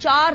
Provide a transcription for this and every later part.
4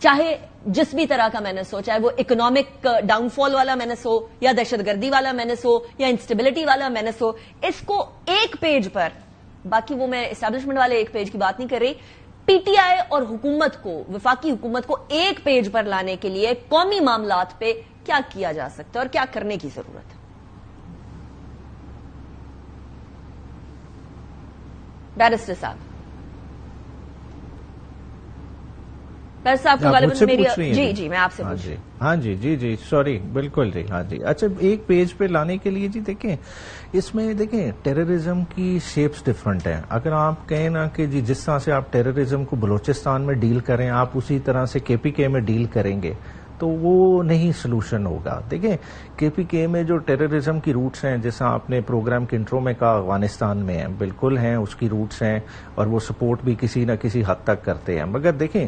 چاہے جس بھی طرح کا مینس ہو, چاہے وہ اکنامک ڈاؤن فال والا مینس ہو یا دہشت گردی والا مینس ہو یا انسٹیبلٹی والا مینس ہو, اس کو ایک پیج پر, باقی وہ میں اسٹیبلشمنٹ والے ایک پیج کی بات نہیں کر رہی, پی ٹی آئی اور حکومت کو, وفاقی حکومت کو ایک پیج پر لانے کے لیے قومی معاملات پہ کیا کیا جا سکتا ہے اور کیا کرنے کی ضرورت ہے؟ بیرسٹر صاحب, بیرسٹر صاحب کو غالباً میری, جی میں آپ سے پوچھ رہی ہوں. ہاں جی سوری, بالکل جی, ہاں جی. اچھا, ایک پیج پہ لانے کے لیے جی دیکھیں, اس میں دیکھیں ٹیررزم کی شیپس ڈفرنٹ ہیں. اگر آپ کہیں نا کہ جی جس طرح سے آپ ٹیررزم کو بلوچستان میں ڈیل کریں, آپ اسی طرح سے کے پی کے میں ڈیل کریں گے تو وہ نہیں سلوشن ہوگا. دیکھیں کے پی کے میں جو ٹیررزم کی روٹس ہیں, جیسا آپ نے پروگرام کے انٹرو میں کہا, افغانستان میں ہیں, بالکل ہیں, اس کی روٹس ہیں اور وہ سپورٹ بھی کسی نہ کسی حد تک کرتے ہیں. مگر دیکھیں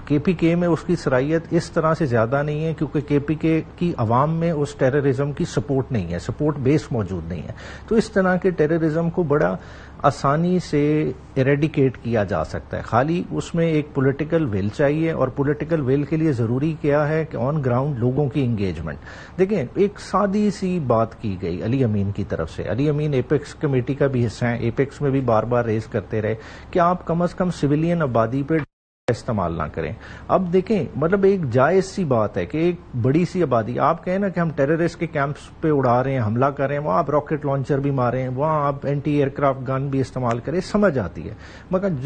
کے پی کے میں اس کی صلاحیت اس طرح سے زیادہ نہیں ہے, کیونکہ کے پی کے کی عوام میں اس ٹیررزم کی سپورٹ نہیں ہے, سپورٹ بیس موجود نہیں ہے. تو اس طرح کے ٹیررزم کو بڑا آسانی سے ایریڈیکیٹ کیا جا سکتا ہے. خالی اس میں ایک پولیٹیکل ول چاہیے, اور پولیٹیکل ول کے لیے ضروری کیا ہے کہ آن گراؤنڈ لوگوں کی انگیجمنٹ. دیکھیں ایک سادی سی بات کی گئی علی امین کی طرف سے. علی امین ایپیکس کمیٹی کا بھی حصہ ہیں, ایپیکس میں بھی بار بار ریز کرتے رہے کہ آپ کم از کم سویلین آبادی پہ استعمال نہ کریں. اب دیکھیں مطلب ایک جائز سی بات ہے کہ ایک بڑی سی آبادی, آپ کہیں نا کہ ہم ٹیررسٹ کے کیمپس پہ اڑا رہے ہیں, حملہ کر رہے ہیں, وہاں آپ راکٹ لانچر بھی ماریں, وہاں آپ اینٹی ایئر کرافٹ گن بھی استعمال کریں, سمجھ آتی ہے.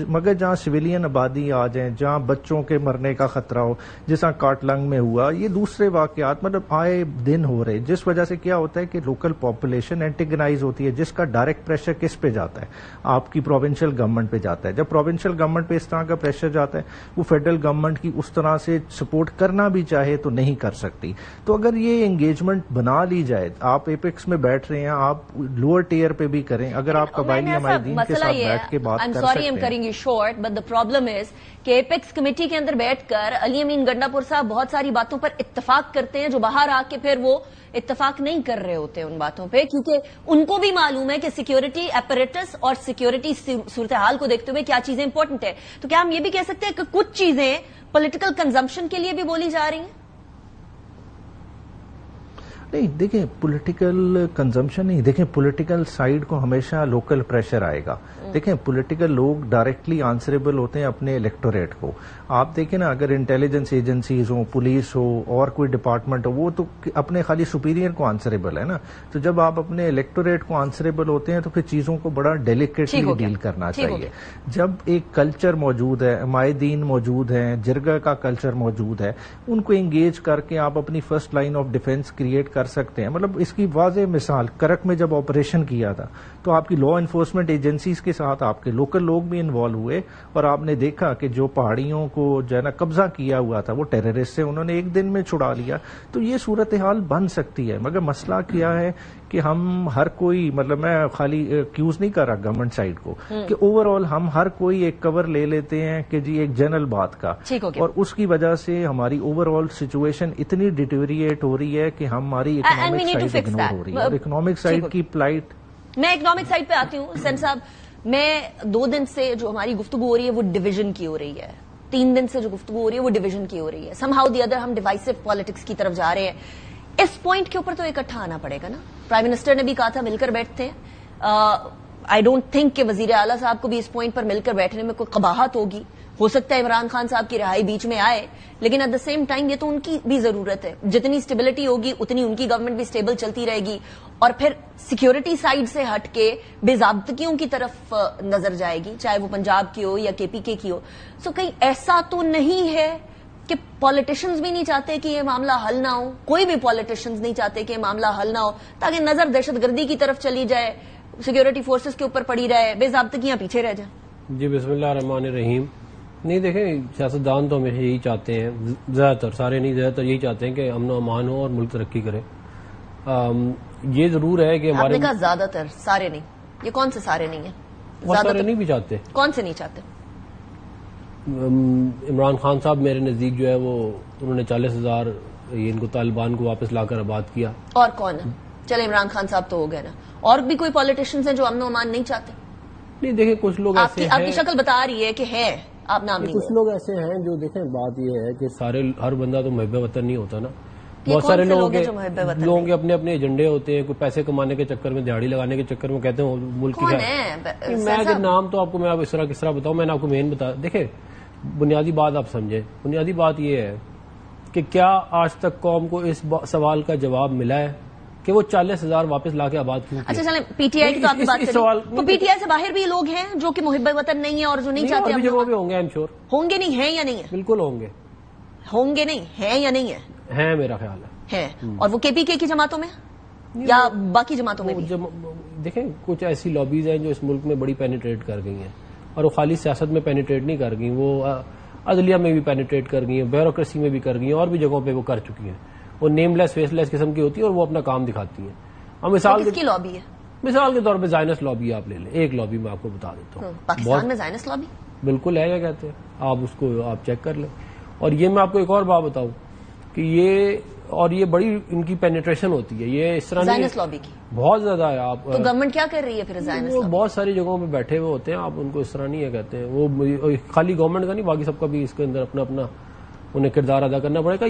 مگر جہاں سویلین آبادی آ جائیں, جہاں بچوں کے مرنے کا خطرہ ہو, جیسا کاٹلنگ میں ہوا, یہ دوسرے واقعات مطلب آئے دن ہو رہے, جس وجہ سے کیا ہوتا ہے کہ لوکل پاپولیشن اینٹیگنائز ہوتی ہے, جس کا ڈائریکٹ پریشر کس پہ جاتا ہے, آپ کی پروونشل گورنمنٹ پہ جاتا ہے. جب پروونشل گورنمنٹ پہ اس طرح کا پریشر جاتا ہے, وہ فیڈرل گورنمنٹ کی اس طرح سے سپورٹ کرنا بھی چاہے تو نہیں کر سکتی. تو اگر یہ انگیجمنٹ بنا لی جائے, آپ ایپیکس میں بیٹھ رہے ہیں, آپ لوور ٹیئر پہ بھی کریں, اگر آپ قبائلی عمائدین کے ساتھ بیٹھ کے بات کر سکتے ہیں. کریں گے short, but the problem is کہ ایپیکس کمیٹی کے اندر بیٹھ کر علی امین گنڈا پور صاحب بہت ساری باتوں پر اتفاق کرتے ہیں, جو باہر آ کے پھر وہ اتفاق نہیں کر رہے ہوتے ان باتوں پہ, کیونکہ ان کو بھی معلوم ہے کہ سیکیورٹی ایپریٹس اور سیکیورٹی صورتحال کو دیکھتے ہوئے کیا چیزیں امپورٹنٹ ہے. تو کیا ہم یہ بھی کہہ سکتے ہیں کہ کچھ چیزیں پولیٹیکل کنزمپشن کے لیے بھی بولی جا رہی ہیں؟ نہیں دیکھیں پولیٹیکل کنزمپشن نہیں, دیکھیں پولیٹیکل سائیڈ کو ہمیشہ لوکل پریشر آئے گا. دیکھیں پولیٹیکل لوگ ڈائریکٹلی آنسریبل ہوتے ہیں اپنے الیکٹوریٹ کو. آپ دیکھیں نا, اگر انٹیلیجنس ایجنسیز ہوں, پولیس ہو اور کوئی ڈپارٹمنٹ ہو, وہ تو اپنے خالی سپیریئر کو آنسریبل ہے نا. تو جب آپ اپنے الیکٹوریٹ کو آنسریبل ہوتے ہیں تو پھر چیزوں کو بڑا ڈیلیکیٹلی ڈیل کرنا چاہیے. جب ایک کلچر موجود ہے, عمائدین موجود ہیں, جرگہ کا کلچر موجود ہے, ان کو انگیج کر کے آپ اپنی first line of defence create کر سکتے ہیں. مطلب اس کی واضح مثال کرک میں جب آپریشن کیا تھا تو آپ کی لا انفورسمنٹ ایجنسیز کے ساتھ آپ کے لوکل لوگ بھی انوالو ہوئے, اور آپ نے دیکھا کہ جو پہاڑیوں کو جو ہے نا قبضہ کیا ہوا تھا وہ ٹیررسٹ سے انہوں نے ایک دن میں چھڑا لیا. تو یہ صورتحال بن سکتی ہے. مگر مسئلہ کیا ہے کہ ہم ہر کوئی, مطلب میں خالی ایکیوز نہیں کر رہا گورنمنٹ سائڈ کو, کہ اوور آل ہم ہر کوئی ایک کور لے لیتے ہیں کہ جی ایک جنرل بات کا, اور اس کی وجہ سے ہماری اوور آل سچویشن اتنی ڈیٹیریٹ ہو رہی ہے کہ ہماری اکنامک سائڈ اگنور ہو رہی ہے, اور اکنامک سائڈ کی پلائٹ. میں اکنامک سائڈ پہ آتی ہوں. سین صاحب, میں 2 دن سے جو ہماری گفتگو ہو رہی ہے وہ ڈویژن کی ہو رہی ہے, 3 دن سے جو گفتگو ہو رہی ہے وہ ڈویژن کی ہو رہی ہے. سم ہاؤ دی ادر ہم ڈیوائسو پالیٹکس کی طرف جا رہے ہیں. اس پوائنٹ کے اوپر تو اکٹھا آنا پڑے گا نا. پرائم منسٹر نے بھی کہا تھا مل کر بیٹھتے ہیں. آئی ڈونٹ تھنک کہ وزیر اعلیٰ صاحب کو بھی اس پوائنٹ پر مل کر بیٹھنے میں کوئی قباحت ہوگی. ہو سکتا ہے عمران خان صاحب کی رہائی بیچ میں آئے, لیکن ایٹ دا سیم ٹائم یہ تو ان کی بھی ضرورت ہے. جتنی اسٹیبلٹی ہوگی اتنی ان کی گورنمنٹ بھی اسٹیبل چلتی رہے گی, اور پھر سیکیورٹی سائڈ سے ہٹ کے بے ضابطگیوں کی طرف نظر جائے گی, چاہے وہ پنجاب کی ہو یا کے پی کے کی ہو. سو کہیں ایسا تو نہیں ہے کہ پالیٹیشنز بھی نہیں چاہتے کہ یہ معاملہ حل نہ ہو, کوئی بھی پالیٹیشنز نہیں چاہتے کہ یہ معاملہ حل نہ ہو, تاکہ نظر دہشت گردی کی طرف چلی جائے, سیکیورٹی فورسز کے اوپر پڑی رہے, بے ضابطگیاں پیچھے رہ جائیں. جی بسم اللہ الرحمن الرحیم. نہیں دیکھیں, سیاستدان تو ہمیشہ یہی چاہتے ہیں, زیادہ تر, سارے نہیں, زیادہ تر یہی چاہتے ہیں کہ امن و امان ہو اور ملک ترقی کرے. یہ ضرور ہے کہ ہمارے, آپ نے کہا زیادہ تر, سارے نہیں, یہ کون سے سارے نہیں ہیں؟ بہت سارے نہیں بھی چاہتے. کون سے نہیں چاہتے؟ عمران خان صاحب میرے نزدیک جو ہے وہ, انہوں نے 40,000 ان کو طالبان کو واپس لا کر آباد کیا. اور کون ہے؟ چلے عمران خان صاحب تو ہو گئے نا, اور بھی کوئی پالیٹیشنز ہیں جو امن و امان نہیں چاہتے؟ نہیں دیکھیں, کچھ لوگ ایسے ہیں, آپ کی شکل بتا رہی ہے کہ ہے, آپ نام نہیں کچھ لوگ ایسے ہیں جو دیکھیں بات یہ ہے کہ سارے ہر بندہ تو محب وطن نہیں ہوتا نا. بہت سارے لوگوں کے اپنے اپنے ایجنڈے ہوتے ہیں. کوئی پیسے کمانے کے چکر میں, دیہڑی لگانے کے چکر میں کہتے ہیں ملک کی میں اگر نام تو آپ کو میں اس طرح بتاؤں, میں نے آپ کو مین بتا. دیکھیں بنیادی بات آپ سمجھیں, بنیادی بات یہ ہے کہ کیا آج تک قوم کو اس سوال کا جواب ملا ہے کہ وہ 40,000 واپس لا کے آباد کیوں؟ اچھا چلیں پی ٹی آئی کی تو آپ کی بات کریں, تو پی ٹی آئی سے باہر بھی لوگ ہیں جو کہ محب وطن نہیں ہے اور جو نہیں چاہتے. ابھی جگہوں پہ ہوں گے, ایم شور ہوں گے. نہیں ہیں یا نہیں ہے؟ بالکل ہوں گے. ہوں گے نہیں ہیں یا نہیں ہے؟ ہیں میرا خیال ہے. اور وہ کے پی کے کی جماعتوں میں یا باقی جماعتوں میں بھی؟ دیکھیں کچھ ایسی لابیز ہیں جو اس ملک میں بڑی پینیٹریٹ کر گئی ہیں, اور وہ خالی سیاست میں پینیٹریٹ نہیں کر گئی, وہ عدلیہ میں بھی پینیٹریٹ کر گئی ہیں, بیوروکریسی میں بھی کر گئی ہیں, اور بھی جگہوں پہ وہ کر چکی ہیں. وہ نیم لیس فیس لیس قسم کی ہوتی ہے اور وہ اپنا کام دکھاتی ہیں. مثال کی لابی ہے, مثال کے طور پہ زائنس لابی آپ لے لیں. ایک لابی میں آپ کو بتا دیتا ہوں, پاکستان میں زائنس لابی بالکل ہے, کیا کہتے ہیں آپ اس کو آپ چیک کر لیں. اور یہ میں آپ کو ایک اور بات بتاؤں کہ یہ بڑی ان کی پینیٹریشن ہوتی ہے. یہ اس طرح زائنس لابی کی بہت زیادہ ہے. آپ تو گورنمنٹ کیا کر رہی ہے پھر زائنس وہ بہت ساری جگہوں پہ بیٹھے ہوئے ہوتے ہیں, آپ ان کو اس طرح نہیں ہے کہتے ہیں. وہ خالی گورنمنٹ کا نہیں, باقی سب کا بھی اس کے اندر اپنا اپنا انہیں کردار ادا کرنا پڑے گا.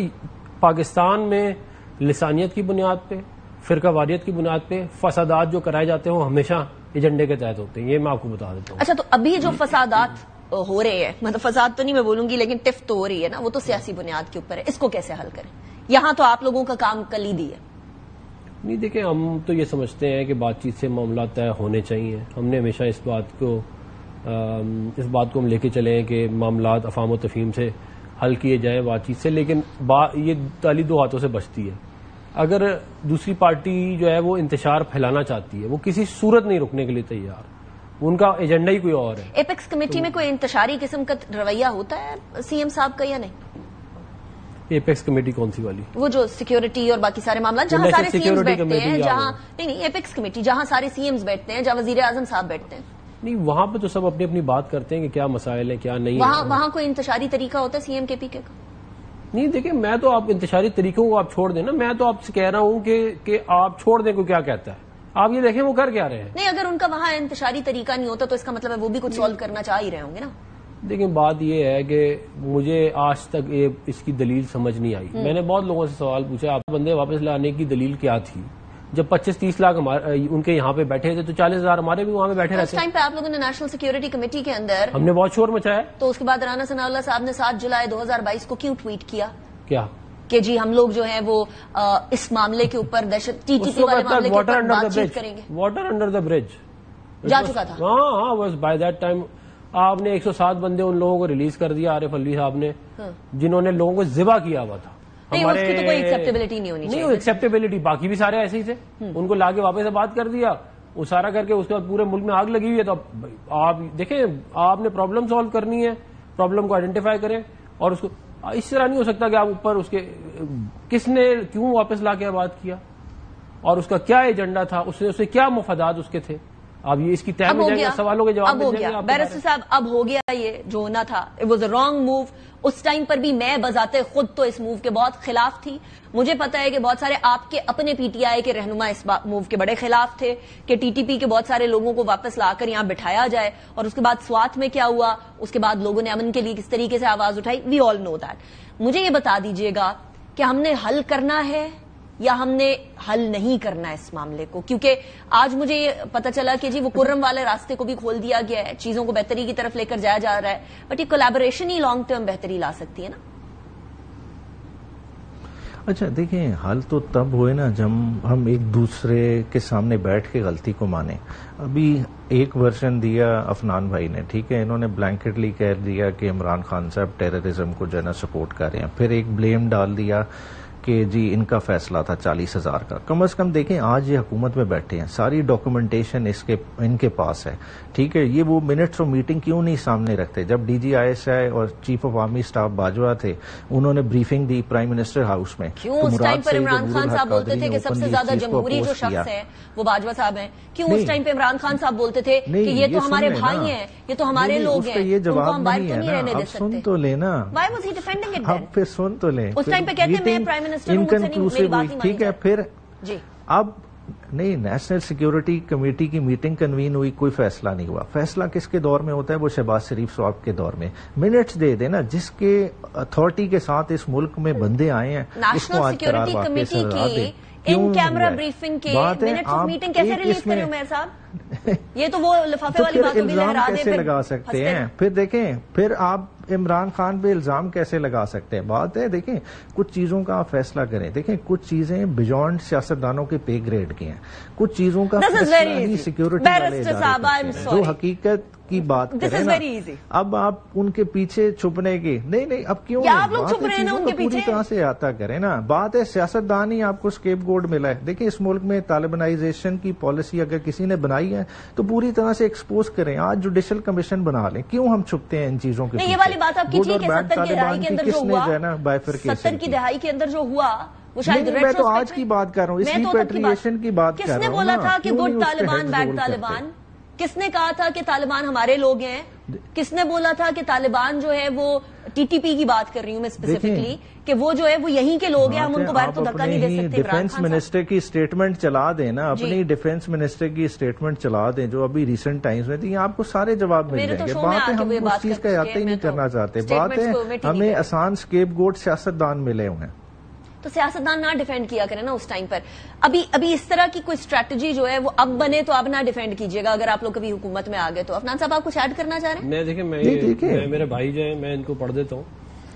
پاکستان میں لسانیت کی بنیاد پہ, فرقہ واریت کی بنیاد پہ فسادات جو کرائے جاتے ہیں وہ ہمیشہ ایجنڈے کے تحت ہوتے ہیں. یہ میں آپ کو بتا دیتا ہوں. اچھا تو ابھی جو فسادات ہو رہے ہیں, مطلب فساد تو نہیں میں بولوں گی لیکن ٹف تو ہو رہی ہے نا, وہ تو سیاسی بنیاد کے اوپر ہے. اس کو کیسے حل کریں؟ یہاں تو آپ لوگوں کا کام کلیدی ہے. نہیں دیکھیں, ہم تو یہ سمجھتے ہیں کہ بات چیت سے معاملات طے ہونے چاہیے. ہم نے ہمیشہ اس بات کو ہم لے کے چلے ہیں کہ معاملات افہام و تفہیم سے حل کیے جائیں, بات چیت سے. لیکن یہ تالی دو ہاتھوں سے بچتی ہے. اگر دوسری پارٹی جو ہے وہ انتشار پھیلانا چاہتی ہے, وہ کسی صورت نہیں رکنے کے لیے تیار, ان کا ایجنڈا ہی کوئی اور ہے. ایپیکس کمیٹی میں کوئی انتشاری قسم کا رویہ ہوتا ہے سی ایم صاحب کا یا نہیں؟ ایپیکس کمیٹی کون سی والی؟ وہ جو سیکیورٹی اور باقی سارے معاملات جہاں سارے سی ایمز بیٹھتے ہیں, جہاں نہیں ایپیکس کمیٹی جہاں سارے سی ایمز بیٹھتے ہیں, جہاں وزیر اعظم صاحب بیٹھتے ہیں. نہیں وہاں پہ تو سب اپنی اپنی بات کرتے ہیں کہ کیا مسائل ہیں کیا نہیں. وہاں کوئی انتشاری طریقہ ہوتا ہے سی ایم کے پی کے کا؟ نہیں دیکھیں, میں تو آپ انتشاری طریقوں کو آپ چھوڑ دیں نا, میں تو آپ سے کہہ رہا ہوں کہ آپ چھوڑ دیں کو کیا کہتا ہے. آپ یہ دیکھیں وہ کر کیا رہے ہیں. نہیں اگر ان کا وہاں انتشاری طریقہ نہیں ہوتا تو اس کا مطلب ہے وہ بھی کچھ سالو کرنا چاہ ہی رہے ہوں گے نا. دیکھیں بات یہ ہے کہ مجھے آج تک اس کی دلیل سمجھ نہیں آئی. میں نے بہت لوگوں سے سوال پوچھا, آپ بندے واپس لانے کی دلیل کیا تھی؟ جب 25-30 لاکھ ان کے یہاں پہ بیٹھے تھے تو 40,000 ہمارے بھی وہاں پہ بیٹھے رہتے. اس ٹائم پہ آپ لوگوں نے نیشنل سیکیورٹی کمیٹی کے اندر ہم نے بہت شور مچایا. تو اس کے بعد رانا ثناء اللہ صاحب نے 7 جولائی 2022 کو کیوں ٹویٹ کیا کیا کہ جی ہم لوگ جو ہیں وہ اس معاملے کے اوپر دہشت ٹی ٹی پی والے معاملے کے اوپر بات چیت کریں گے؟ واٹر انڈر دا برج جا چکا تھا. ہاں بس بائی دیٹ ٹائم آپ نے 107 بندے ان لوگوں کو ریلیز کر دیا, عارف علی صاحب نے, جنہوں نے لوگوں کو ذبح کیا ہوا تھا. نہیں اس کی تو کوئی ایکسیپٹیبلٹی نہیں ہونی چاہیے. نہیں ایکسیپٹیبلٹی, باقی بھی سارے ایسے ہی تھے, ان کو لا کے واپس بات کر دیا, وہ سارا کر کے اس کے بعد پورے ملک میں آگ لگی ہوئی ہے. تو آپ دیکھیں, آپ نے پرابلم سالو کرنی ہے, پرابلم کو آئیڈینٹیفائی کریں, اور اس کو اس طرح نہیں ہو سکتا کہ آپ اوپر اس کے کس نے کیوں واپس لا کے بات کیا اور اس کا کیا ایجنڈا تھا, اسے کیا مفادات اس کے تھے. اب یہ اس کی تہہ میں جائیں گے, سوالوں کے جواب مل جائیں گے. بیرسٹر صاحب اب ہو گیا یہ جو ہونا تھا, it was a wrong move. اس ٹائم پر بھی میں بذات خود تو اس موو کے بہت خلاف تھی. مجھے پتا ہے کہ بہت سارے آپ کے اپنے پی ٹی آئی کے رہنما اس موو کے بڑے خلاف تھے کہ ٹی ٹی پی کے بہت سارے لوگوں کو واپس لا کر یہاں بٹھایا جائے. اور اس کے بعد سوات میں کیا ہوا, اس کے بعد لوگوں نے امن کے لیے کس طریقے سے آواز اٹھائی, وی آل نو دیٹ. مجھے یہ بتا دیجئے گا کہ ہم نے حل کرنا ہے یا ہم نے حل نہیں کرنا ہے اس معاملے کو, کیونکہ آج مجھے یہ پتا چلا کہ جی وہ کرم والے راستے کو بھی کھول دیا گیا ہے, چیزوں کو بہتری کی طرف لے کر جایا جا رہا ہے, بٹ یہ کولیبوریشن ہی لانگ ٹرم بہتری لا سکتی ہے نا. اچھا دیکھیں, حل تو تب ہوئے نا جب ہم ایک دوسرے کے سامنے بیٹھ کے غلطی کو مانیں. ابھی ایک ورژن دیا افنان بھائی نے, ٹھیک ہے, انہوں نے بلینکٹلی کہہ دیا کہ عمران خان صاحب ٹیررزم کو جو ہے نا سپورٹ کر رہے ہیں. پھر ایک بلیم ڈال دیا کہ جی ان کا فیصلہ تھا 40,000 کا. کم از کم دیکھیں آج یہ حکومت میں بیٹھے ہیں, ساری ڈاکومنٹیشن ان کے پاس ہے, ٹھیک ہے. یہ وہ منٹس آف میٹنگ کیوں نہیں سامنے رکھتے؟ جب D G I S I اور chief of army staff Bajwa تھے, انہوں نے briefing the prime minister house میں. کیوں اس ٹائم پر عمران خان صاحب بولتے تھے کہ سب سے زیادہ جمہوری جو شخص ہے وہ باجوہ صاحب ہیں؟ کیوں اس ٹائم پہ عمران خان صاحب بولتے تھے کہ یہ تو ہمارے بھائی ہیں, یہ تو ہمارے لوگ ہیں, یہ ان کو ہم باہر تو نہیں رہنے دے جواب سکتے؟ تو لینا, Y was he defending it اب پھر سن تو لیں. اس ٹائم پہ کہتے ہیں میں پرائم منسٹر ہوں, مجھ سے نہیں میری بات نہیں مانی. ٹھیک ہے, پھر جی اب نہیں، نیشنل سیکیورٹی کمیٹی کی میٹنگ کنوین ہوئی، کوئی فیصلہ نہیں ہوا. فیصلہ کس کے دور میں ہوتا ہے؟ وہ شہباز شریف صاحب کے دور میں. منٹس دے دیں نا، جس کے اتھارٹی کے ساتھ اس ملک میں بندے آئے ہیں، اس کو آج قرار واقع سے ہٹا دیں. ان کیمرہ بریفنگ کے منٹس آف میٹنگ کیسے ریلیز کریں عمیر صاحب؟ یہ تو وہ لفافے والی بات بھی لہرا دے. کیسے لگا سکتے ہیں؟ پھر دیکھیں، پھر آپ عمران خان پہ الزام کیسے لگا سکتے ہیں؟ بات ہے دیکھیں، کچھ چیزوں کا آپ فیصلہ کریں. دیکھیں، کچھ چیزیں بیونڈ سیاستدانوں کے پے گریڈ کی ہیں، کچھ چیزوں کا فیصلہ سیکورٹی والے ادارے جو حقیقت کی بات کریں نا. اب آپ ان کے پیچھے چھپنے کی نہیں، اب کیوں پوری طرح سے آتا کریں نا. بات ہے سیاستدان ہی آپ کو اسکیپ گورڈ ملا ہے. دیکھیں، اس ملک میں طالبانائزیشن کی پالیسی اگر کسی نے بنائی ہے تو پوری طرح سے ایکسپوز کریں. آج جوڈیشل کمیشن بنا لیں. کیوں ہم چھپتے ہیں ان چیزوں کے پیچھے؟ یہ والی بات آپ کی ٹھیک ہے، 70 کی دہائی کے اندر جو ہوا، 70 کی دہائی کے اندر جو ہوا وہ شاید میں تو آج کی بات کر رہا ہوں، اس ریپیٹریشن کی بات کر رہا ہوں. کس نے بولا تھا کہ گڈ طالبان بیڈ طالبان؟ کس نے کہا تھا کہ طالبان ہمارے لوگ ہیں؟ کس نے بولا تھا کہ طالبان جو ہے وہ ٹی ٹی پی کی بات کر رہی ہوں میں اسپیسیفکلی، کہ وہ جو ہے وہ یہیں کے لوگ ہیں، ہم ان کو باہر تو دھکا نہیں دے سکتے. ڈیفینس منسٹر کی اسٹیٹمنٹ چلا دیں نا، اپنی ڈیفینس منسٹر کی اسٹیٹمنٹ چلا دیں جو ابھی ریسنٹ ٹائمز میں تھی. آپ کو سارے جواب مل جائیں گے. بات ہے ہم اس چیز کا احاطہ ہی نہیں کرنا چاہتے. بات ہے ہمیں آسان اسکیپ گوٹ سیاستدان ملے ہوئے ہیں. تو سیاستدان نہ ڈیفینڈ کیا کریں نا اس ٹائم پر. ابھی اس طرح کی کوئی اسٹریٹجی جو ہے وہ اب بنے تو اب نہ ڈیفینڈ کیجیے گا اگر آپ لوگ کبھی حکومت میں آ گئے تو. افنان صاحب آپ کچھ ایڈ کرنا چاہ رہے ہیں؟ میں دیکھیں، میرے بھائی جو ہیں میں ان کو پڑھ دیتا ہوں.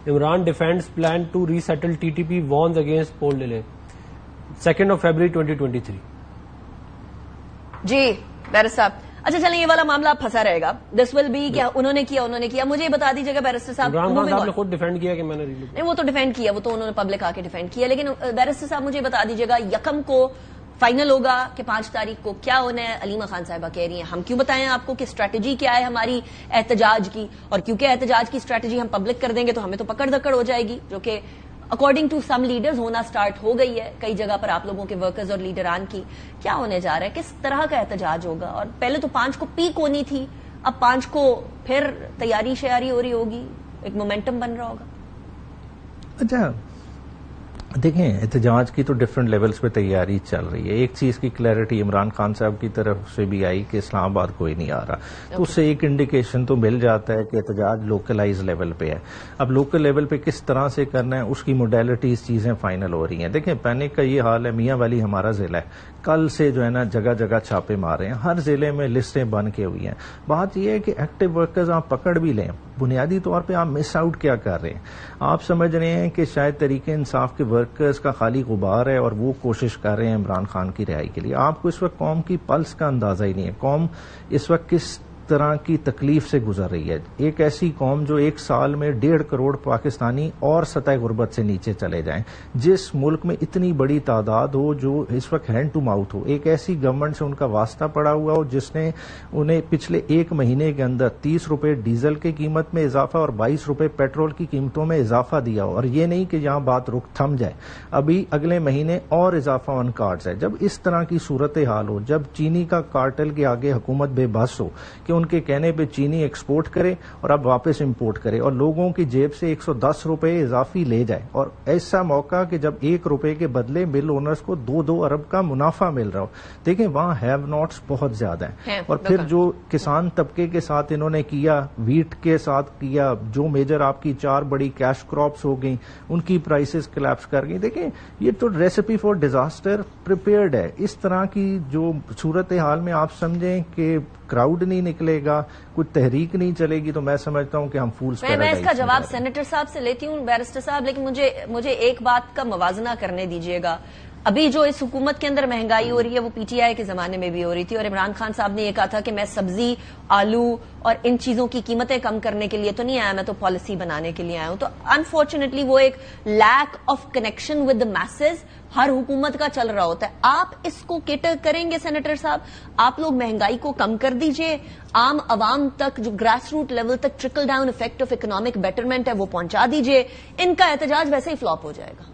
Imran defends plan to resettle T T P warns against poll delay 2 February 2023. جی بیرسٹر صاحب، اچھا چلیں یہ والا معاملہ پھنسا رہے گا. دس ول بی کیا انہوں نے کیا. مجھے یہ بتا دیجیے گا بیرسٹر صاحب، عمران خان نے خود ڈیفینڈ کیا کہ میں نے نہیں، وہ تو ڈیفینڈ کیا، وہ تو انہوں نے پبلک آ کے ڈیفینڈ کیا. لیکن بیرسٹر صاحب مجھے بتا دیجیے گا 1 کو فائنل ہوگا کہ 5 تاریخ کو کیا ہونا ہے؟ علیمہ خان صاحبہ کہہ رہی ہیں ہم کیوں بتائیں آپ کو کہ اسٹریٹجی کیا ہے ہماری احتجاج کی، اور کیونکہ احتجاج کی اسٹریٹجی ہم پبلک کر دیں گے تو ہمیں تو پکڑ دکڑ ہو جائے گی، جو کہ اکارڈنگ ٹو سم لیڈرز ہونا سٹارٹ ہو گئی ہے کئی جگہ پر آپ لوگوں کے ورکرز اور لیڈران کی. کیا ہونے جا رہا ہے؟ کس طرح کا احتجاج ہوگا؟ اور پہلے تو 5 کو پیک ہونی تھی، اب 5 کو پھر تیاری شیاری ہو رہی ہوگی، ایک مومنٹم بن رہا ہوگا. اچھا دیکھیں، احتجاج کی تو ڈفرینٹ لیولز پہ تیاری چل رہی ہے. ایک چیز کی کلیئرٹی عمران خان صاحب کی طرف سے بھی آئی کہ اسلام آباد کوئی نہیں آ رہا، تو اس سے ایک انڈیکیشن تو مل جاتا ہے کہ احتجاج لوکلائز لیول پہ ہے. اب لوکل لیول پہ کس طرح سے کرنا ہے اس کی موڈیلٹیز چیزیں فائنل ہو رہی ہیں. دیکھیں، پینک کا یہ حال ہے، میاں والی ہمارا ضلع ہے، کل سے جو ہے نا جگہ جگہ چھاپے مار رہے ہیں، ہر ضلع میں لسٹیں بن کے ہوئی ہیں. بات یہ ہے کہ ایکٹیو ورکرز آپ پکڑ بھی لیں، بنیادی طور پہ آپ مس آؤٹ کیا کر رہے ہیں؟ آپ سمجھ رہے ہیں کہ شاید تحریک انصاف کے ورکرز کا خالی غبار ہے اور وہ کوشش کر رہے ہیں عمران خان کی رہائی کے لیے. آپ کو اس وقت قوم کی پلس کا اندازہ ہی نہیں ہے. قوم اس وقت کس طرح کی تکلیف سے گزر رہی ہے. ایک ایسی قوم جو 1 سال میں 1.5 کروڑ پاکستانی اور سطح غربت سے نیچے چلے جائیں، جس ملک میں اتنی بڑی تعداد ہو جو اس وقت ہینڈ ٹو ماؤتھ ہو، ایک ایسی گورنمنٹ سے ان کا واسطہ پڑا ہوا ہو جس نے انہیں پچھلے 1 مہینے کے اندر 30 روپے ڈیزل کی قیمت میں اضافہ اور 22 روپے پیٹرول کی قیمتوں میں اضافہ دیا ہو، اور یہ نہیں کہ یہاں بات رک تھم جائے، ابھی اگلے مہینے اور اضافہ آن کارڈز ہے. جب اس طرح کی صورتحال ہو، جب چینی کا کارٹل کے آگے حکومت بے بس ہو کہ ان کے کہنے پہ چینی ایکسپورٹ کرے اور اب واپس امپورٹ کرے اور لوگوں کی جیب سے 110 روپے اضافی لے جائے، اور ایسا موقع کہ جب 1 روپے کے بدلے مل اونرز کو 2 ارب کا منافع مل رہا ہو. دیکھیں، وہاں ہیو ناٹس بہت زیادہ ہیں. اور پھر جو کسان طبقے کے ساتھ انہوں نے کیا، ویٹ کے ساتھ کیا، جو میجر آپ کی 4 بڑی کیش کراپس ہو گئیں، ان کی پرائسز کلیپس کر گئی. دیکھیں، یہ تو ریسیپی فار ڈیزاسٹر پریپیئرڈ ہے. اس طرح کی جو صورتحال میں آپ سمجھیں کہ کراؤڈ نہیں نکلے گا، کچھ تحریک نہیں چلے گی، تو میں سمجھتا ہوں کہ ہم فولس پیراڈائز. میں اس کا جواب سینیٹر صاحب سے لیتی ہوں بیرسٹر صاحب، لیکن مجھے ایک بات کا موازنہ کرنے دیجیے گا. ابھی جو اس حکومت کے اندر مہنگائی ہو رہی ہے وہ پی ٹی آئی کے زمانے میں بھی ہو رہی تھی، اور عمران خان صاحب نے یہ کہا تھا کہ میں سبزی، آلو اور ان چیزوں کی قیمتیں کم کرنے کے لیے تو نہیں آیا، میں تو پالیسی بنانے کے لیے آیا ہوں. تو انفارچونیٹلی وہ ایک lack of connection with the masses ہر حکومت کا چل رہا ہوتا ہے. آپ اس کو کیٹر کریں گے سینیٹر صاحب؟ آپ لوگ مہنگائی کو کم کر دیجئے، عام عوام تک جو گراس روٹ لیول تک trickle down effect of economic betterment ہے وہ پہنچا دیجئے. ان کا احتجاج ویسے ہی فلاپ ہو جائے گا.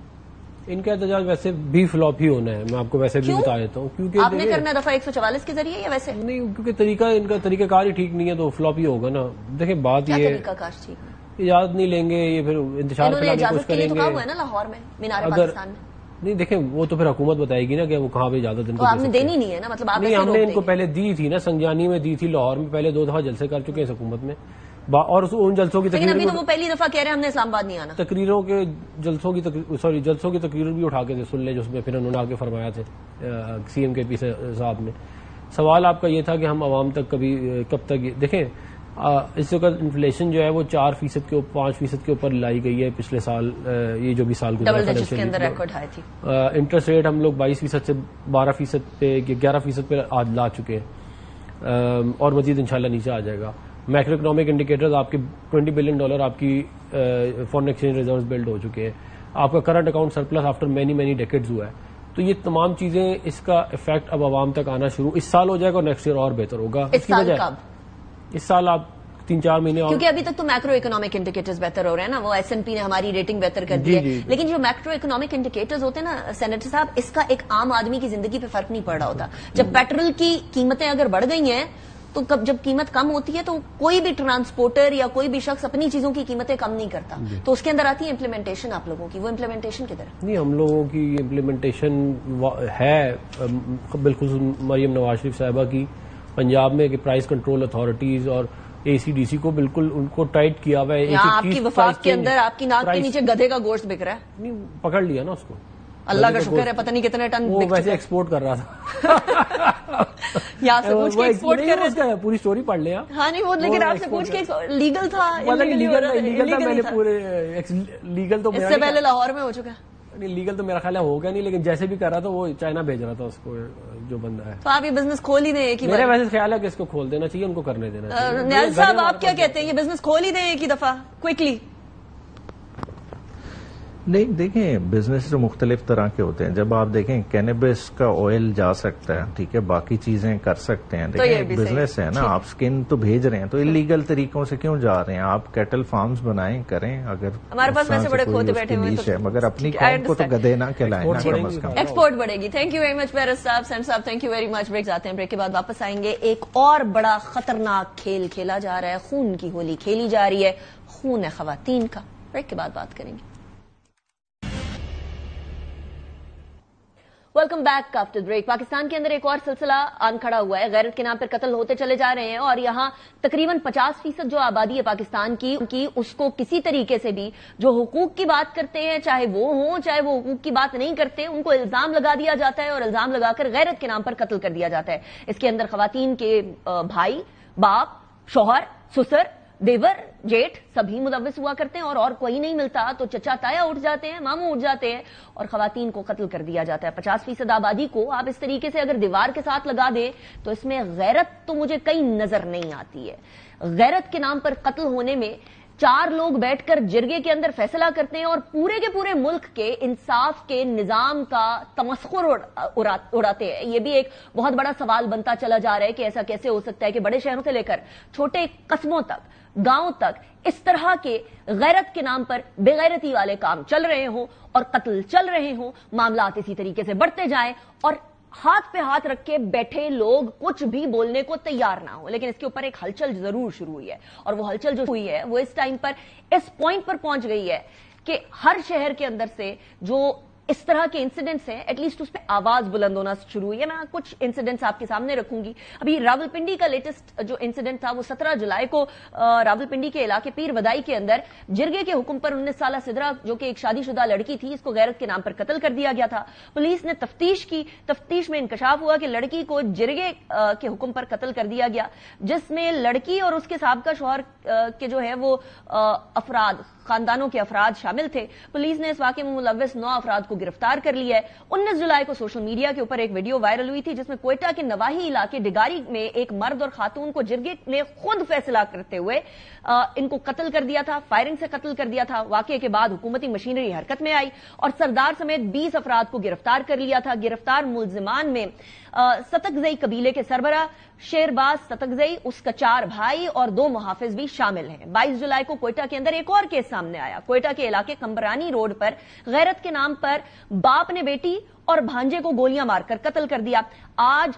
ان کا احتجاج ویسے بھی فلاپ ہی ہونا ہے، میں آپ کو ویسے بھی بتا دیتا ہوں. کیونکہ آپ نے کرنا دفعہ 144 کے ذریعے یا ویسے نہیں، کیونکہ ان کا طریقہ کار ہی ٹھیک نہیں ہے تو فلاپ ہی ہوگا نا. دیکھیں بات یہ طریقہ کار ٹھیک ہے، اجازت نہیں لیں گے، یہ پھر انتشار اجازت کے لیے تو کہا ہوا ہے نا لاہور میں، مینار پاکستان میں. نہیں دیکھیں وہ تو پھر حکومت بتائے گی نا کہ وہ کہاں پہ اجازت ان کو آپ نے دینی نہیں ہے نا, مطلب آپ نہیں, ہم نے ان کو پہلے دی تھی نا, سنجانی میں دی تھی, لاہور میں پہلے 2 دفعہ جلسے کر چکے ہیں حکومت میں, اور ان جلسوں کی لیکن ابھی تو وہ پہلی دفعہ کہہ رہے ہیں ہم نے اسلام آباد نہیں آنا. تقریروں کے جلسوں کی تقریر بھی اٹھا کے سن لیں جو اس میں پھر انہوں نے آگے فرمایا تھے سی ایم کے پی صاحب نے. سوال آپ کا یہ تھا کہ ہم عوام تک کب تک دیکھیں اس وقت انفلیشن جو ہے وہ 4% کے 5% کے اوپر لائی گئی ہے پچھلے سال, یہ جو بھی سال گزرا. انٹرسٹ ریٹ ہم لوگ 22% سے 12% پہ 11% پہ آج لا چکے ہیں, اور مزید انشاءاللہ نیچے آ جائے گا. میکرو اکنامک انڈیکیٹرز آپ کے $20 بلین آپ کی فارن ایکسچینج ریزروز بلڈ ہو چکے ہیں, آپ کا current account surplus after many decades ہوا ہے. تو یہ تمام چیزیں, اس کا افیکٹ اب عوام تک آنا شروع اس سال ہو جائے گا اور نیکسٹ ایئر اور بہتر ہوگا. اس سال آپ 3-4 مہینے اور, کیونکہ ابھی تک تو میکرو اکنامک انڈیکیٹرز بہتر ہو رہے ہیں نا, وہ S&P نے ہماری ریٹنگ بہتر کر دی ہے, لیکن جو میکرو اکنامک انڈیکیٹرز ہوتے ہیں نا سینیٹر صاحب, اس کا ایک عام آدمی کی زندگی پہ فرق نہیں پڑ رہا ہوتا. جب پیٹرول کی قیمتیں اگر بڑھ گئی ہیں تو جب قیمت کم ہوتی ہے تو کوئی بھی ٹرانسپورٹر یا کوئی بھی شخص اپنی چیزوں کی قیمتیں کم نہیں کرتا. تو اس کے اندر آتی ہے امپلیمنٹیشن آپ لوگوں کی, وہ امپلیمنٹیشن کدھر ہے؟ نہیں, ہم لوگوں کی امپلیمنٹیشن ہے بالخصوص مریم نواز شریف صاحبہ کی پنجاب میں, کہ پرائز کنٹرول اتھارٹیز اور ACDC کو بالکل ان کو ٹائٹ کیا ہوا ہے. آپ کی وفاق کے اندر آپ کی ناک کے نیچے گدھے کا گوشت بک رہا ہے. نہیں, پکڑ لیا نا اس کو, اللہ کا شکر ہے, پتہ نہیں کتنے ٹن وہ ویسے ایکسپورٹ کر رہا تھا یہاں سے پوچھ کے ایکسپورٹ کر رہے تھے. پوری سٹوری پڑھ لیں آپ. ہاں نہیں, وہ لیکن آپ سے پوچھ کے لیگل تھا, لیگل تو اس سے پہلے لاہور میں ہو چکا ہے. لیگل تو میرا خیال ہے ہوگا نہیں, لیکن جیسے بھی کر رہا تھا وہ چائنا بھیج رہا تھا اس کو جو بندہ ہے. تو آپ یہ بزنس کھول ہی دیں ایک ہی بار. میرا ویسے خیال ہے کہ اس کو کھول دینا چاہیے, ان کو کرنے دینا چاہیے. نیال صاحب آپ کیا کہتے ہیں, یہ بزنس کھول ہی دیں ایک ہی دفعہ کوئکلی؟ نہیں دیکھیں, بزنس جو مختلف طرح کے ہوتے ہیں, جب آپ دیکھیں کینیبس کا آئل جا سکتا ہے, ٹھیک ہے, باقی چیزیں کر سکتے ہیں, دیکھیں بزنس ہے نا, آپ سکن تو بھیج رہے ہیں, تو انلیگل طریقوں سے کیوں جا رہے ہیں؟ آپ کیٹل فارمز بنائیں کریں, اگر ہمارے پاس ویسے بڑے کھوتے بیٹھے ہوئے ہیں, مگر اپنی قوم کو تو گدھے نہ کھلائیں نا کم از کم. ایکسپورٹ بڑھے گی. Thank you very much Paris صاحب, سینٹ صاحب thank you very much. Break جاتے ہیں, بریک کے بعد واپس آئیں گے. ایک اور بڑا خطرناک کھیل کھیلا جا رہا ہے, خون کی ہولی کھیلی جا رہی ہے, خون ہے خواتین کا. بریک کے بعد بات کریں گے. Welcome back after break. Pakistan کے اندر ایک اور سلسلہ آن کھڑا ہوا ہے. غیرت کے نام پر قتل ہوتے چلے جا رہے ہیں, اور یہاں تقریباً 50% جو آبادی ہے پاکستان کی اس کو کسی طریقے سے بھی جو حقوق کی بات کرتے ہیں, چاہے وہ ہوں چاہے وہ حقوق کی بات نہیں کرتے, ان کو الزام لگا دیا جاتا ہے, اور الزام لگا کر غیرت کے نام پر قتل کر دیا جاتا ہے. اس کے اندر خواتین کے بھائی, باپ, شوہر, سسر, دیور, جیٹھ سبھی ملوث ہوا کرتے ہیں, اور کوئی نہیں ملتا تو چچا تایا اٹھ جاتے ہیں, ماموں اٹھ جاتے ہیں, اور خواتین کو قتل کر دیا جاتا ہے. 50% آبادی کو آپ اس طریقے سے اگر دیوار کے ساتھ لگا دیں تو اس میں غیرت تو مجھے کہیں نظر نہیں آتی ہے. غیرت کے نام پر قتل ہونے میں 4 لوگ بیٹھ کر جرگے کے اندر فیصلہ کرتے ہیں اور پورے کے پورے ملک کے انصاف کے نظام کا تمسخر اڑاتے ہیں. یہ بھی ایک بہت بڑا سوال بنتا چلا جا رہا ہے کہ ایسا کیسے ہو سکتا ہے کہ بڑے شہروں سے لے کر چھوٹے قصبوں تک, گاؤں تک اس طرح کے غیرت کے نام پر بے غیرتی والے کام چل رہے ہوں اور قتل چل رہے ہوں, معاملات اسی طریقے سے بڑھتے جائیں اور ہاتھ پہ ہاتھ رکھ کے بیٹھے لوگ کچھ بھی بولنے کو تیار نہ ہو. لیکن اس کے اوپر ایک ہلچل ضرور شروع ہوئی ہے, اور وہ ہلچل جو ہوئی ہے وہ اس ٹائم پر اس پوائنٹ پر پہنچ گئی ہے کہ ہر شہر کے اندر سے جو اس طرح کے انسیڈنٹس ہیں ایٹ لیسٹ اس پہ آواز بلند ہونا شروع ہوئی ہے. میں کچھ انسیڈنٹس آپ کے سامنے رکھوں گی. ابھی راولپنڈی کا لیٹسٹ جو انسیڈنٹ تھا وہ 17 جولائی کو راولپنڈی کے علاقے پیر ودائی کے اندر جرگے کے حکم پر 19 سالہ سدرا جو کہ ایک شادی شدہ لڑکی تھی, اس کو غیرت کے نام پر قتل کر دیا گیا تھا. پولیس نے تفتیش کی, تفتیش میں انکشاف ہوا کہ لڑکی کو جرگے کے حکم پر قتل کر دیا گیا, جس میں لڑکی اور اس کے سابقہ شوہر کے جو ہے وہ افراد, خاندانوں کے افراد شامل تھے. پولیس نے اس واقعے میں ملوث 9 افراد کو گرفتار کر لیا ہے. 19 جولائی کو سوشل میڈیا کے اوپر ایک ویڈیو وائرل ہوئی تھی جس میں کوئٹہ کے نواحی علاقے ڈگاری میں ایک مرد اور خاتون کو جرگے نے خود فیصلہ کرتے ہوئے ان کو قتل کر دیا تھا, فائرنگ سے قتل کر دیا تھا. واقعے کے بعد حکومتی مشینری حرکت میں آئی اور سردار سمیت 20 افراد کو گرفتار کر لیا تھا. گرفتار ملزمان میں ستکزئی قبیلے کے سربراہ شیرباز ستکزئی, اس کا 4 بھائی اور 2 محافظ بھی شامل ہیں. 22 جولائی کو کوئٹہ کے اندر ایک اور کیس سامنے آیا. کوئٹہ کے علاقے کمبرانی روڈ پر غیرت کے نام پر باپ نے بیٹی اور بھانجے کو گولیاں مار کر قتل کر دیا. آج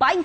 22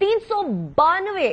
392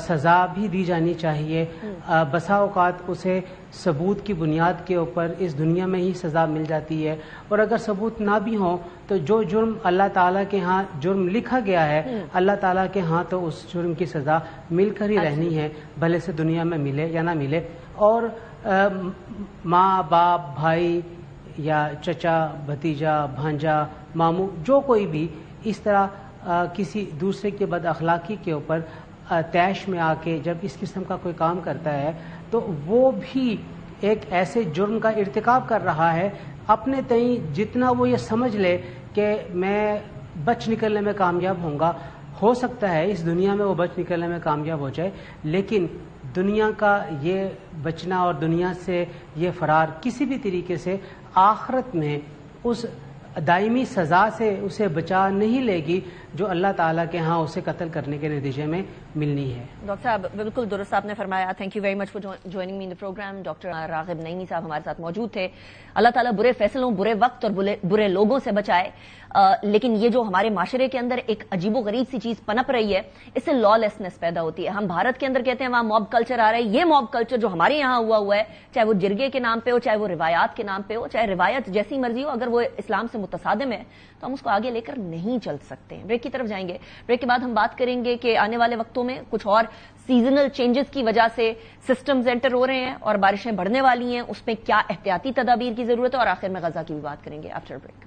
سزا بھی دی جانی چاہیے. بسا اوقات اسے ثبوت کی بنیاد کے اوپر اس دنیا میں ہی سزا مل جاتی ہے, اور اگر ثبوت نہ بھی ہو تو جو جرم اللہ تعالیٰ کے ہاں جرم لکھا گیا ہے, اللہ تعالیٰ کے ہاں تو اس جرم کی سزا مل کر ہی رہنی ہے, بھلے سے دنیا میں ملے یا نہ ملے. اور ماں باپ بھائی یا چچا بھتیجا بھانجا ماموں جو کوئی بھی اس طرح کسی دوسرے کے بد اخلاقی کے اوپر تیش میں آ کے جب اس قسم کا کوئی کام کرتا ہے تو وہ بھی ایک ایسے جرم کا ارتکاب کر رہا ہے. اپنے تئیں جتنا وہ یہ سمجھ لے کہ میں بچ نکلنے میں کامیاب ہوں گا, ہو سکتا ہے اس دنیا میں وہ بچ نکلنے میں کامیاب ہو جائے, لیکن دنیا کا یہ بچنا اور دنیا سے یہ فرار کسی بھی طریقے سے آخرت میں اس دائمی سزا سے اسے بچا نہیں لے گی جو اللہ تعالیٰ کے ہاں اسے قتل کرنے کے نتیجے میں ملنی ہے. ڈاکٹر صاحب بالکل درست آپ نے فرمایا. Thank you very much for joining me in the program. Doctor Raghib Naimi صاحب ہمارے ساتھ موجود تھے. اللہ تعالیٰ برے فیصلوں, برے وقت اور برے لوگوں سے بچائے. لیکن یہ جو ہمارے معاشرے کے اندر ایک عجیب و غریب سی چیز پنپ رہی ہے, اس سے لا لیسنس پیدا ہوتی ہے. ہم بھارت کے اندر کہتے ہیں وہاں موب کلچر آ رہا ہے. یہ موب کلچر جو ہمارے یہاں ہوا ہے, چاہے وہ جرگے کے نام پہ ہو, چاہے وہ روایات کے نام پہ ہو, چاہے روایت جیسی مرضی ہو, اگر وہ اسلام سے متصادم ہے تو ہم اس کو آگے لے کر نہیں چل سکتے. بریک کی طرف جائیں گے. بریک کے بعد ہم بات کریں گے کہ آنے والے وقتوں میں کچھ اور سیزنل چینجز کی وجہ سے سسٹمز انٹر ہو رہے ہیں اور بارشیں بڑھنے والی ہیں, اس میں کیا احتیاطی تدابیر کی ضرورت ہے, اور آخر میں غزہ کی بھی بات کریں گے after break.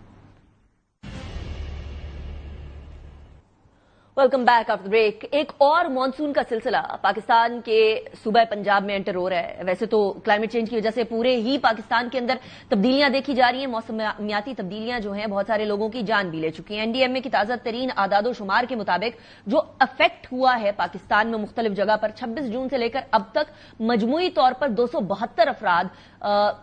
Welcome back after break. ایک اور مانسون کا سلسلہ پاکستان کے صوبہ پنجاب میں انٹر ہو رہا ہے. ویسے تو کلائمیٹ چینج کی وجہ سے پورے ہی پاکستان کے اندر تبدیلیاں دیکھی جا رہی ہیں. موسمیاتی تبدیلیاں جو ہیں بہت سارے لوگوں کی جان بھی لے چکی ہیں. NDMA کی تازہ ترین اعداد و شمار کے مطابق جو افیکٹ ہوا ہے پاکستان میں مختلف جگہ پر 26 جون سے لے کر اب تک مجموعی طور پر 272 افراد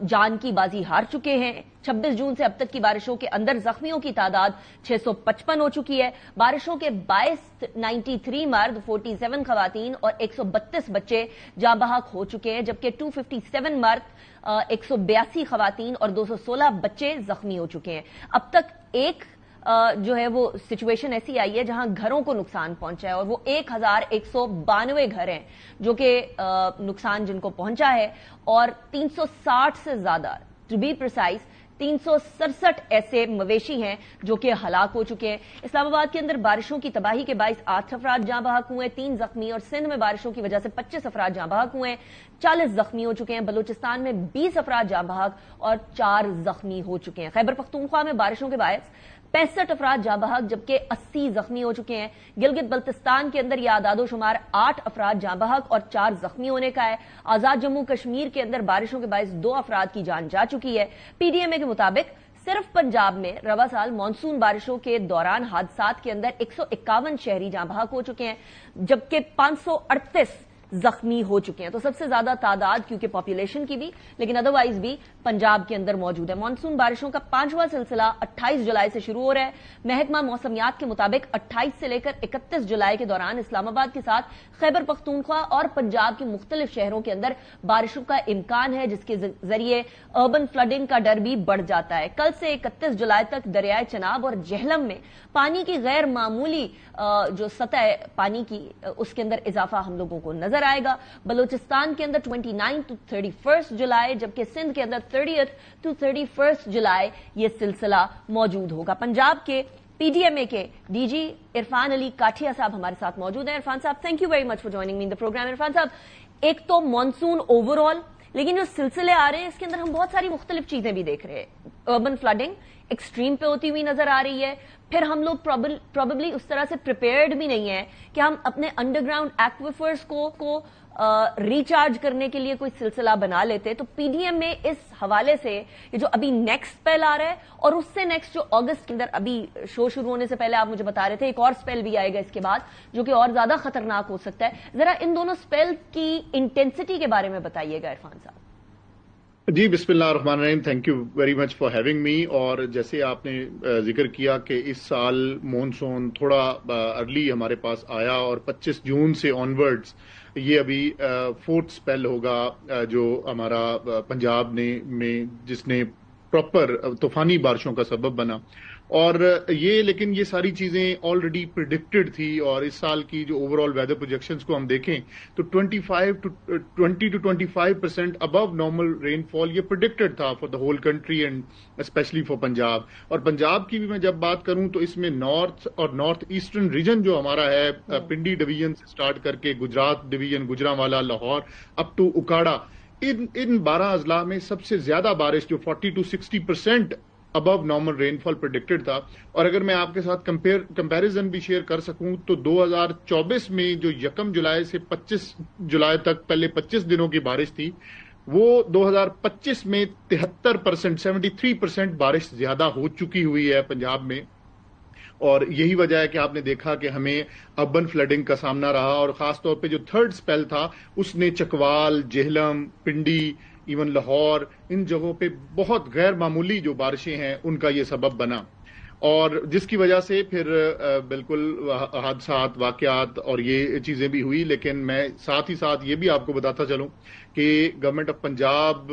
جان کی بازی ہار چکے ہیں. 26 جون سے اب تک کی بارشوں کے اندر زخمیوں کی تعداد 655 ہو چکی ہے. بارشوں کے باعث 93 مرد, 47 خواتین اور 132 بچے جاں بحق ہو چکے ہیں, جبکہ 257 مرد, 182 خواتین اور 216 بچے زخمی ہو چکے ہیں. اب تک ایک جو ہے وہ سچویشن ایسی آئی ہے جہاں گھروں کو نقصان پہنچا ہے, اور وہ 1192 گھر ہیں جو کہ نقصان جن کو پہنچا ہے, اور 360 سے زیادہ, ٹو بی پرسائز 367 ایسے مویشی ہیں جو کہ ہلاک ہو چکے ہیں. اسلام آباد کے اندر بارشوں کی تباہی کے باعث 8 افراد جاں بحق ہوئے, 3 زخمی, اور سندھ میں بارشوں کی وجہ سے 25 افراد جاں بحق ہوئے, 40 زخمی ہو چکے ہیں. بلوچستان میں 20 افراد جاں بحق اور 4 زخمی ہو چکے ہیں. خیبر پختونخوا میں بارشوں کے باعث 65 افراد جاں بحق جبکہ 80 زخمی ہو چکے ہیں. گلگت بلتستان کے اندر یہ اعداد و شمار 8 افراد جاں بحق اور 4 زخمی ہونے کا ہے. آزاد جموں کشمیر کے اندر بارشوں کے باعث 2 افراد کی جان جا چکی ہے. PDMA کے مطابق صرف پنجاب میں رواں سال مانسون بارشوں کے دوران حادثات کے اندر 151 شہری جاں بحق ہو چکے ہیں جبکہ 538 زخمی ہو چکے ہیں. تو سب سے زیادہ تعداد کیونکہ پاپولیشن کی بھی لیکن ادروائز بھی پنجاب کے اندر موجود ہے. مانسون بارشوں کا 5واں سلسلہ 28 جولائی سے شروع ہو رہا ہے. محکمہ موسمیات کے مطابق 28 سے لے کر 31 جولائی کے دوران اسلام آباد کے ساتھ خیبر پختونخوا اور پنجاب کے مختلف شہروں کے اندر بارشوں کا امکان ہے, جس کے ذریعے اربن فلڈنگ کا ڈر بھی بڑھ جاتا ہے. کل سے 31 جولائی تک دریائے چناب اور جہلم میں پانی کی غیر معمولی جو سطح پانی کی اس کے اندر اضافہ ہم لوگوں کو نظر آئے گا. بلوچستان کے اندر 29 to 31 جولائی جبکہ سندھ کے اندر 30 to 31 جولائی یہ سلسلہ موجود ہوگا. پنجاب کے PDMA کے DG عرفان علی کاٹھیا صاحب ہمارے ساتھ موجود ہیں. عرفان صاحب, thank you very much for joining me in the program. Irfan صاحب, ایک تو مانسون اوور آل, لیکن جو سلسلے آ رہے ہیں اس کے اندر ہم بہت ساری مختلف چیزیں بھی دیکھ رہے ہیں. اربن فلڈنگ ایکسٹریم پہ ہوتی ہوئی نظر آ رہی ہے. پھر ہم لوگ پروبیبلی اس طرح سے پریپیئرڈ بھی نہیں ہیں کہ ہم اپنے انڈر گراؤنڈ ایکویفرز کو ریچارج کرنے کے لیے کوئی سلسلہ بنا لیتے. تو PDMA اس حوالے سے یہ جو ابھی نیکسٹ اسپیل آ رہا ہے اور اس سے نیکسٹ جو اگست کے اندر ابھی شو شروع ہونے سے پہلے آپ مجھے بتا رہے تھے ایک اور اسپیل بھی آئے گا اس کے بعد جو کہ اور زیادہ خطرناک ہو سکتا ہے, ذرا ان دونوں اسپیل کی انٹینسٹی کے بارے میں بتائیے گا عرفان صاحب. جی بسم اللہ الرحمن الرحیم. Thank you very much for having me. اور جیسے آپ نے ذکر کیا کہ اس سال مونسون تھوڑا ارلی ہمارے پاس آیا اور 25 جون سے آنورڈز یہ ابھی 4تھ اسپیل ہوگا جو ہمارا پنجاب میں جس نے پراپر طوفانی بارشوں کا سبب بنا. اور لیکن یہ ساری چیزیں آلریڈی پریڈکٹڈ تھی، اور اس سال کی جو اوور آل ویدر پروجیکشنز کو ہم دیکھیں تو 20 to 25% ابو نارمل رین فال یہ پریڈکٹڈ تھا for the whole country and especially for Punjab. اور پنجاب کی بھی میں جب بات کروں تو اس میں نارتھ اور نارتھ ایسٹرن ریجن جو ہمارا ہے، پنڈی ڈویژن سے اسٹارٹ کر کے Gujrat division, Gujranwala, Lahore up to Okara, ان 12 اضلاع میں سب سے زیادہ بارش جو 40 to 60% ابو نارمل رین فال پریڈکٹڈ تھا. اور اگر میں آپ کے ساتھ کمپیریزن بھی شیئر کر سکوں تو 2024 میں جو 1 جولائی سے 25 جولائی تک پہلے 25 دنوں کی بارش تھی، وہ 2025 میں 73%، 73% بارش زیادہ ہو چکی ہوئی ہے پنجاب میں. اور یہی وجہ ہے کہ آپ نے دیکھا کہ ہمیں اربن فلڈنگ کا سامنا رہا، اور خاص طور پہ جو تھرڈ سپیل تھا اس نے چکوال، جہلم، پنڈی، ایون لاہور، ان جگہوں پہ بہت غیر معمولی جو بارشیں ہیں ان کا یہ سبب بنا، اور جس کی وجہ سے پھر بالکل حادثات، واقعات اور یہ چیزیں بھی ہوئی. لیکن میں ساتھ ہی ساتھ یہ بھی آپ کو بتاتا چلوں کہ گورنمنٹ آف پنجاب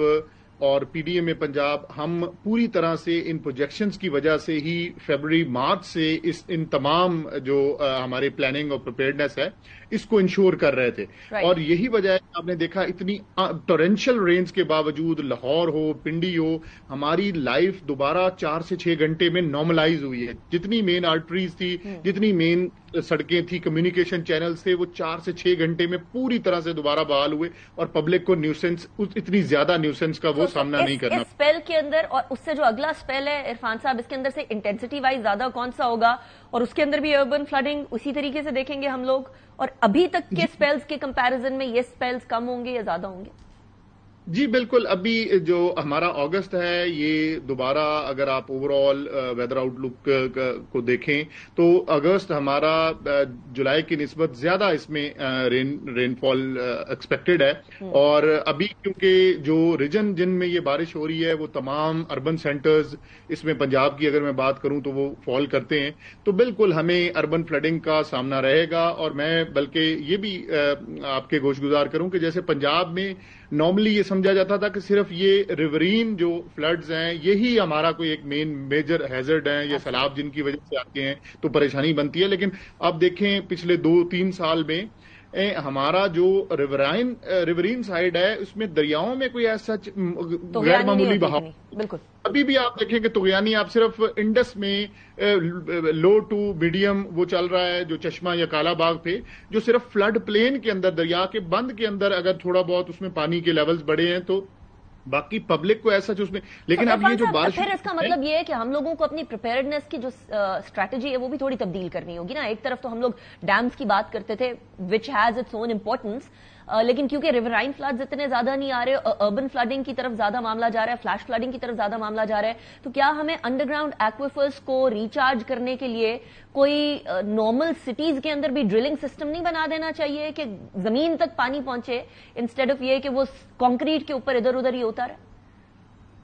اور پی ڈی ایم پنجاب ہم پوری طرح سے ان پروجیکشنز کی وجہ سے ہی فیبرری مارچ سے ان تمام جو ہمارے پلاننگ اور پریپیئرڈنیس ہے اس کو انشور کر رہے تھے. اور یہی وجہ ہے کہ آپ نے دیکھا اتنی ٹورینشل رینز کے باوجود لاہور ہو، پنڈی ہو، ہماری لائف دوبارہ 4 سے 6 گھنٹے میں نارملائز ہوئی ہے. جتنی مین آرٹریز تھی، جتنی مین سڑکیں تھی، کمیونیکیشن چینلز تھے، وہ 4 سے 6 گھنٹے میں پوری طرح سے دوبارہ بحال ہوئے، اور پبلک کو نیوسنس، اتنی زیادہ نیوسنس کا وہ سامنا نہیں کرنا. اس اسپیل کے اندر اور اس سے جو اگلا اسپیل ہے عرفان صاحب، اس کے اندر سے انٹینسٹی وائز زیادہ کون سا ہوگا، اور اس کے اندر بھی اربن فلڈنگ اسی طریقے سے دیکھیں گے ہم لوگ، اور ابھی تک کے اسپیلز کے کمپیریزن میں یہ اسپیلز کم ہوں گے یا زیادہ ہوں گے؟ جی بالکل. ابھی جو ہمارا اگست ہے یہ دوبارہ اگر آپ اوور آل ویدر آؤٹ لک کو دیکھیں تو اگست ہمارا جولائی کی نسبت زیادہ اس میں رین فال ایکسپیکٹڈ ہے. اور ابھی کیونکہ جو ریجن جن میں یہ بارش ہو رہی ہے وہ تمام اربن سینٹرز، اس میں پنجاب کی اگر میں بات کروں تو وہ فال کرتے ہیں، تو بالکل ہمیں اربن فلڈنگ کا سامنا رہے گا. اور میں بلکہ یہ بھی آپ کے گوش گزار کروں کہ جیسے پنجاب میں نارملی یہ سمجھا جاتا تھا کہ صرف یہ ریورین جو فلڈز ہیں یہی ہمارا کوئی ایک میجر ہیزرڈ ہیں، یہ سیلاب جن کی وجہ سے آتے ہیں تو پریشانی بنتی ہے. لیکن آپ دیکھیں پچھلے 2-3 سال میں ہمارا جو ریورین سائڈ ہے اس میں دریاؤں میں کوئی ایسا غیر معمولی بہاؤ. بالکل. ابھی بھی آپ دیکھیں کہ طغیانی آپ صرف انڈس میں لو ٹو میڈیم وہ چل رہا ہے جو چشمہ یا کالا باغ پہ، جو صرف فلڈ پلین کے اندر، دریا کے بند کے اندر اگر تھوڑا بہت اس میں پانی کے لیولز بڑھے ہیں تو باقی پبلک کو ایسا اس میں. لیکن اب یہ جو بارش، پھر اس کا مطلب یہ ہے کہ ہم لوگوں کو اپنی پریپیئرڈنیس کی جو اسٹریٹجی ہے وہ بھی تھوڑی تبدیل کرنی ہوگی نا. ایک طرف تو ہم لوگ ڈیمز کی بات کرتے تھے which has its own importance, لیکن کیونکہ ریورائن فلڈز اتنے زیادہ نہیں آ رہے، اربن فلڈنگ کی طرف زیادہ معاملہ جا رہا ہے، فلیش فلڈنگ کی طرف زیادہ معاملہ جا رہا ہے، تو کیا ہمیں انڈر گراؤنڈ ایکویفرز کو ریچارج کرنے کے لیے کوئی نارمل سٹیز کے اندر بھی ڈرلنگ سسٹم نہیں بنا دینا چاہیے کہ زمین تک پانی پہنچے، انسٹیڈ آف یہ کہ وہ کانکریٹ کے اوپر ادھر ادھر ہی ہوتا رہے؟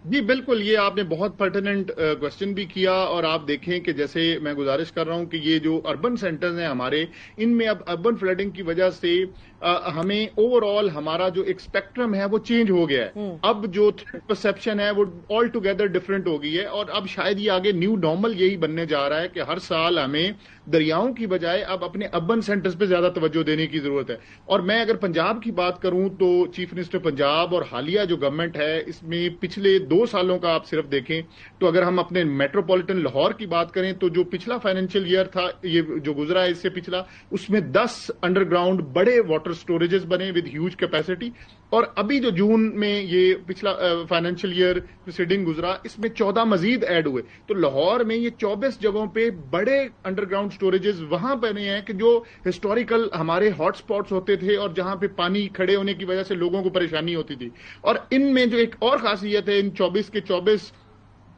جی بالکل، یہ آپ نے بہت پرٹیننٹ کوشچن بھی کیا. اور آپ دیکھیں کہ جیسے میں گزارش کر رہا ہوں کہ یہ جو اربن سینٹرز ہیں ہمارے، ان میں اب اربن فلڈنگ کی وجہ سے ہمیں اوور آل ہمارا جو ایک اسپیکٹرم ہے وہ چینج ہو گیا ہے. اب جو پرسپشن ہے وہ آل ٹوگیدر ڈفرینٹ ہو گئی ہے، اور اب شاید یہ آگے نیو نارمل یہی بننے جا رہا ہے کہ ہر سال ہمیں دریاؤں کی بجائے اب اپنے اربن سینٹرز پہ زیادہ توجہ دینے کی ضرورت ہے. اور میں اگر پنجاب کی بات کروں تو چیف منسٹر پنجاب اور حالیہ جو گورنمنٹ ہے اس میں پچھلے 2 سالوں کا آپ صرف دیکھیں تو اگر ہم اپنے میٹروپولیٹن لاہور کی بات کریں تو جو پچھلا فائنینشیل ایئر تھا، یہ جو گزرا ہے اس سے پچھلا، اس میں 10 انڈر گراؤنڈ بڑے واٹر سٹوریجز بنے ود ہیوج کیپیسٹی. اور ابھی جو جون میں یہ پچھلا فائنینشیل ایئر پریسیڈنگ گزرا اس میں 14 مزید ایڈ ہوئے. تو لاہور میں یہ 24 جگہوں پہ بڑے انڈر گراؤنڈ سٹوریجز وہاں بنے ہیں کہ جو ہسٹوریکل ہمارے ہاٹ سپاٹس ہوتے تھے اور جہاں پہ پانی کھڑے ہونے کی وجہ سے لوگوں کو پریشانی ہوتی تھی. اور ان میں جو ایک اور خاصیت ہے ان 24 کے 24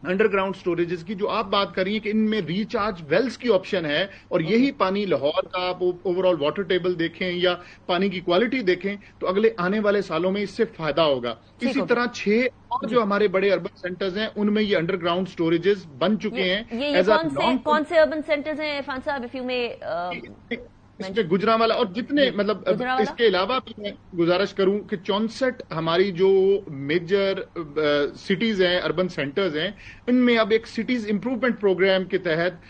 انڈر گراؤنڈ سٹوریجز کی جو آپ بات کر رہی ہیں کہ ان میں ریچارج ویلز کی آپشن ہے، اور یہی پانی لاہور کا آپ اوور آل واٹر ٹیبل دیکھیں یا پانی کی کوالٹی دیکھیں تو اگلے آنے والے سالوں میں اس سے فائدہ ہوگا. اسی طرح 6 اور جو ہمارے بڑے اربن سینٹرز ہیں ان میں یہ انڈر گراؤنڈ سٹوریجز بن چکے ہیں. کون سے اربن سینٹرز ہیں عرفان صاحب، if you may اس میں گجرانوالہ اور جتنے مطلب اس کے علاوہ بھی میں گزارش کروں کہ 64 ہماری جو میجر سٹیز ہیں، اربن سینٹرز ہیں، ان میں اب ایک سٹیز امپروومنٹ پروگرام کے تحت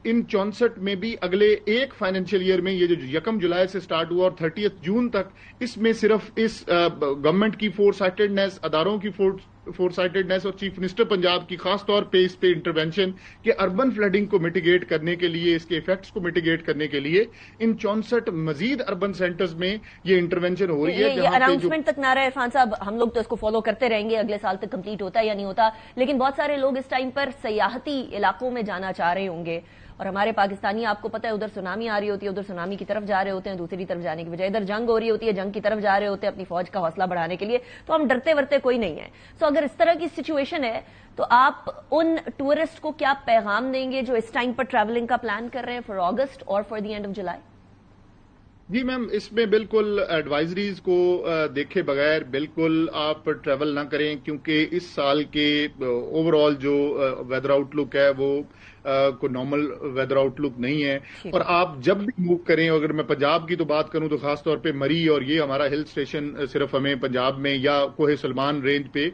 ان 64 میں بھی اگلے ایک فائنینشیل ایئر میں، یہ جو 1 جولائی سے سٹارٹ ہوا اور 30 جون تک، اس میں صرف اس گورنمنٹ کی فور سائٹڈنیس، اداروں کی فور سائٹڈنیس اور چیف منسٹر پنجاب کی خاص طور پہ اس پہ انٹروینشن کہ اربن فلڈنگ کو میٹیگیٹ کرنے کے لیے، اس کے ایفیکٹس کو میٹیگیٹ کرنے کے لیے ان 64 مزید اربن سینٹرز میں یہ انٹروینشن ہو رہی ہے. یہ اناؤنسمنٹ تک نہ رہے عرفان صاحب، ہم لوگ تو اس کو فالو کرتے رہیں گے، اگلے سال تک کمپلیٹ ہوتا ہے یا نہیں ہوتا، لیکن بہت سارے لوگ اس ٹائم پر سیاحتی علاقوں میں جانا چاہ رہے ہوں گے، اور ہمارے پاکستانی آپ کو پتا ہے ادھر سونامی آ رہی ہوتی ہے، ادھر سونامی کی طرف جا رہے ہوتے ہیں، دوسری طرف جانے کی بجائے ادھر جنگ ہو رہی ہوتی ہے، جنگ کی طرف جا رہے ہوتے ہیں اپنی فوج کا حوصلہ بڑھانے کے لیے، تو ہم ڈرتے ورتے کوئی نہیں ہے. سو اگر اس طرح کی سچویشن ہے تو آپ ان ٹورسٹ کو کیا پیغام دیں گے جو اس ٹائم پر ٹریولنگ کا پلان کر رہے ہیں فار اگست اور for the end of July? جی میم، اس میں بالکل ایڈوائزریز کو دیکھے بغیر بالکل آپ ٹریول نہ کریں، کیونکہ اس سال کے اوور آل جو ویدر آؤٹ لک ہے وہ کوئی نارمل ویدر آؤٹ لک نہیں ہے. اور آپ جب بھی موو کریں، اگر میں پنجاب کی تو بات کروں تو خاص طور پہ مری، اور یہ ہمارا ہل اسٹیشن صرف ہمیں پنجاب میں، یا کوہ سلمان رینج پہ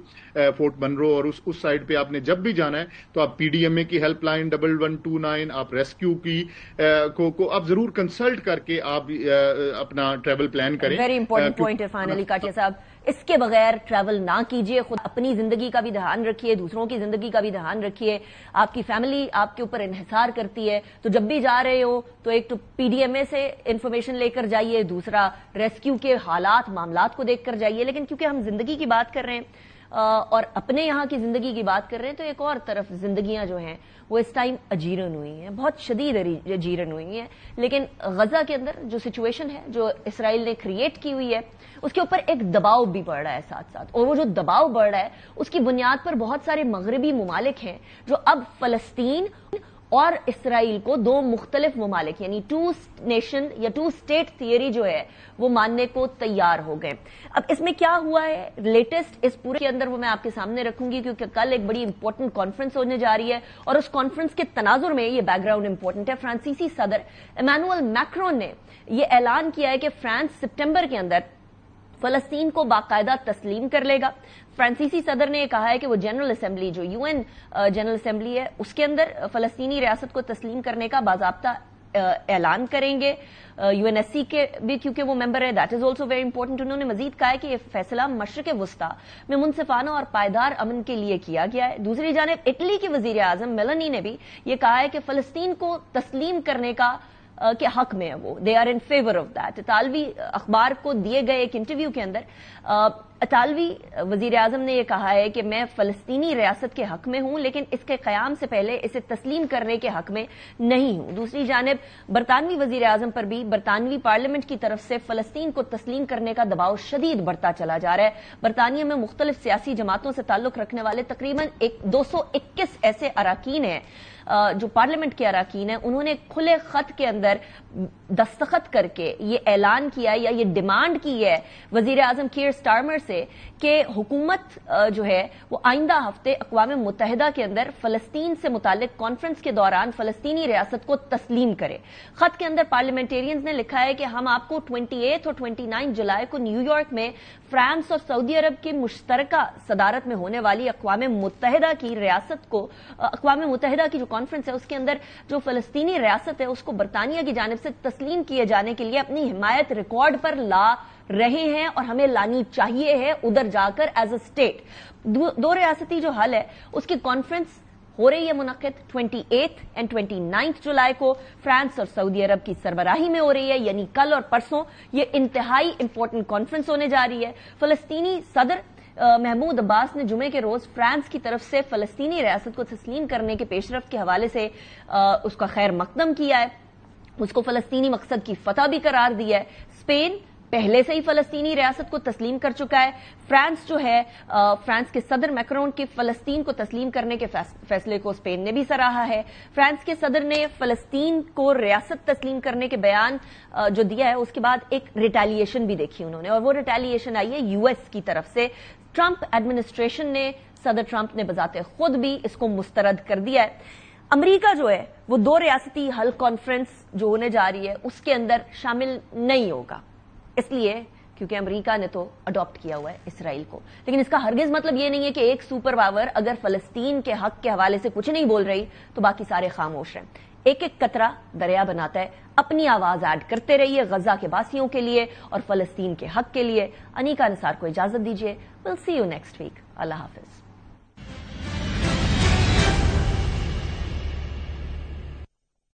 فورٹ منرو اور اس سائڈ پہ آپ نے جب بھی جانا ہے تو آپ پی ڈی ایم اے کی ہیلپ لائن 1129، آپ ریسکیو کی کو آپ ضرور کنسلٹ کر کے آپ اپنا ٹریول پلان کریں. ویری امپورٹنٹ پوائنٹ عرفان علی کاٹیا صاحب، اس کے بغیر ٹریول نہ کیجیے. خود اپنی زندگی کا بھی دھیان رکھیے، دوسروں کی زندگی کا بھی دھیان رکھیے. آپ کی فیملی آپ کے اوپر انحصار کرتی ہے، تو جب بھی جا رہے ہو تو ایک تو پی ڈی ایم اے سے انفارمیشن لے کر جائیے، دوسرا ریسکیو کے حالات معاملات کو دیکھ کر جائیے. لیکن کیونکہ ہم زندگی کی بات کر رہے ہیں اور اپنے یہاں کی زندگی کی بات کر رہے ہیں، تو ایک اور طرف زندگیاں جو ہیں وہ اس ٹائم اجیرن ہوئی ہیں، بہت شدید اجیرن ہوئی ہیں. لیکن غزہ کے اندر جو سچویشن ہے جو اسرائیل نے کریٹ کی ہوئی ہے، اس کے اوپر ایک دباؤ بھی بڑھ رہا ہے ساتھ ساتھ، اور وہ جو دباؤ بڑھ رہا ہے اس کی بنیاد پر بہت سارے مغربی ممالک ہیں جو اب فلسطین اور اسرائیل کو دو مختلف ممالک یعنی 2 نیشن یا 2 اسٹیٹ تھیوری جو ہے وہ ماننے کو تیار ہو گئے. اب اس میں کیا ہوا ہے لیٹسٹ اس پورے کے اندر وہ میں آپ کے سامنے رکھوں گی، کیونکہ کل ایک بڑی امپورٹنٹ کانفرنس ہونے جا رہی ہے، اور اس کانفرنس کے تناظر میں یہ بیک گراؤنڈ امپورٹنٹ ہے. فرانسیسی صدر ایمانوئل میکرون نے یہ اعلان کیا ہے کہ فرانس سپٹمبر کے اندر فلسطین کو باقاعدہ تسلیم کر لے گا. فرانسیسی صدر نے یہ کہا ہے کہ وہ جنرل اسمبلی جو یو این جنرل اسمبلی ہے اس کے اندر فلسطینی ریاست کو تسلیم کرنے کا باضابطہ اعلان کریں گے. یو این ایس سی کے بھی کیونکہ وہ ممبر ہے، that is also very important. انہوں نے مزید کہا ہے کہ یہ فیصلہ مشرق وسطی میں منصفانہ اور پائیدار امن کے لیے کیا گیا ہے. دوسری جانب اٹلی کی وزیر اعظم میلانی نے بھی یہ کہا ہے کہ فلسطین کو تسلیم کرنے کا کے حق میں ہے، وہ they are in favour of that. اطالوی اخبار کو دیے گئے ایک انٹرویو کے اندر اطالوی وزیر اعظم نے یہ کہا ہے کہ میں فلسطینی ریاست کے حق میں ہوں، لیکن اس کے قیام سے پہلے اسے تسلیم کرنے کے حق میں نہیں ہوں. دوسری جانب برطانوی وزیر اعظم پر بھی برطانوی پارلیمنٹ کی طرف سے فلسطین کو تسلیم کرنے کا دباؤ شدید بڑھتا چلا جا رہا ہے. برطانیہ میں مختلف سیاسی جماعتوں سے تعلق رکھنے والے تقریباً 221 ایسے اراکین ہیں جو پارلیمنٹ کے اراکین ہیں، انہوں نے کھلے خط کے اندر دستخط کر کے یہ اعلان کیا یا یہ ڈیمانڈ کی ہے وزیر اعظم کیئر سٹارمر سے کہ حکومت جو ہے وہ آئندہ ہفتے اقوام متحدہ کے اندر فلسطین سے متعلق کانفرنس کے دوران فلسطینی ریاست کو تسلیم کرے. خط کے اندر پارلیمنٹیرینز نے لکھا ہے کہ ہم آپ کو 28 اور 29 جولائی کو نیو یارک میں فرانس اور سعودی عرب کی مشترکہ صدارت میں ہونے والی اقوام متحدہ کی ریاست کو، اقوام متحدہ کی جو کانفرنس ہے اس کے اندر جو فلسطینی ریاست ہے اس کو برطانیہ کی جانب سے تسلیم کیے جانے کے لیے اپنی حمایت ریکارڈ پر لا رہے ہیں، اور ہمیں لانی چاہیے ہے ادھر جا کر ایز اے اسٹیٹ. دو ریاستی جو حل ہے اس کی کانفرنس ہو رہی ہے منعقد 28 اور 29 جولائی کو فرانس اور سعودی عرب کی سربراہی میں ہو رہی ہے، یعنی کل اور پرسوں یہ انتہائی امپورٹنٹ کانفرنس ہونے جا رہی ہے. فلسطینی صدر محمود عباس نے جمعے کے روز فرانس کی طرف سے فلسطینی ریاست کو تسلیم کرنے کے پیش رفت کے حوالے سے اس کا خیر مقدم کیا ہے، اس کو فلسطینی مقصد کی فتح بھی قرار دیا ہے. اسپین پہلے سے ہی فلسطینی ریاست کو تسلیم کر چکا ہے. فرانس جو ہے فرانس کے صدر میکرون کے فلسطین کو تسلیم کرنے کے فیصلے کو اسپین نے بھی سراہا ہے. فرانس کے صدر نے فلسطین کو ریاست تسلیم کرنے کے بیان جو دیا ہے اس کے بعد ایک ریٹیلیشن بھی دیکھی انہوں نے، اور وہ ریٹیلیشن آئی ہے یو ایس کی طرف سے. ٹرمپ ایڈمنسٹریشن نے، صدر ٹرمپ نے بذات خود بھی اس کو مسترد کر دیا ہے. امریکہ جو ہے وہ 2 ریاستی حل کانفرنس جو ہونے جا رہی ہے اس کے اندر شامل نہیں ہوگا، اس لیے کیونکہ امریکہ نے تو اڈاپٹ کیا ہوا ہے اسرائیل کو. لیکن اس کا ہرگز مطلب یہ نہیں ہے کہ ایک سپر پاور اگر فلسطین کے حق کے حوالے سے کچھ نہیں بول رہی تو باقی سارے خاموش ہیں. ایک ایک قطرہ دریا بناتا ہے. اپنی آواز ایڈ کرتے رہیے غزہ کے باسیوں کے لیے اور فلسطین کے حق کے لیے. انیکا نثار کو اجازت دیجیے. We'll see you next week. اللہ حافظ.